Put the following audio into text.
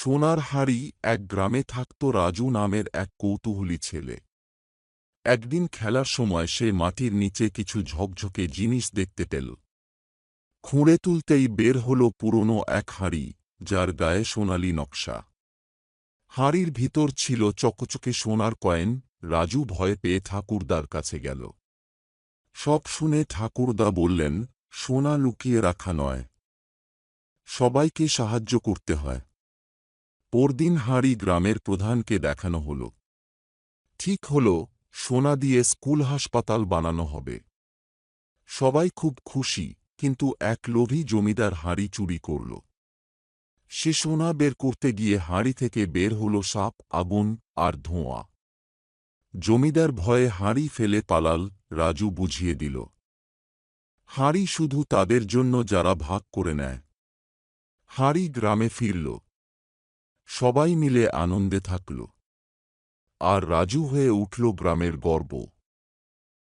সোনার হাড়ি। এক গ্রামে থাকত রাজু নামের এক কৌতূহলী ছেলে। একদিন খেলার সময় সে মাটির নিচে কিছু ঝকঝকে জিনিস দেখতে পেল। খুঁড়ে তুলতেই বের হল পুরনো এক হাড়ি, যার গায়ে সোনালি নকশা। হাড়ির ভিতর ছিল চকচকে সোনার কয়েন। রাজু ভয় পেয়ে ঠাকুরদার কাছে গেল। সব শুনে ঠাকুরদা বললেন, সোনা লুকিয়ে রাখা নয়, সবাইকে সাহায্য করতে হয়। পরদিন হাড়ি গ্রামের প্রধানকে দেখানো হল। ঠিক হল, সোনা দিয়ে স্কুল হাসপাতাল বানানো হবে। সবাই খুব খুশি, কিন্তু এক লোভী জমিদার হাড়ি চুরি করল। সে সোনা বের করতে গিয়ে হাড়ি থেকে বের হল সাপ, আগুন আর ধোঁয়া। জমিদার ভয়ে হাড়ি ফেলে পালাল। রাজু বুঝিয়ে দিল, হাড়ি শুধু তাদের জন্য যারা ভাগ করে নেয়। হাড়ি গ্রামে ফিরল। সবাই মিলে আনন্দে থাকল। আর রাজু হয়ে উঠল গ্রামের গর্ব।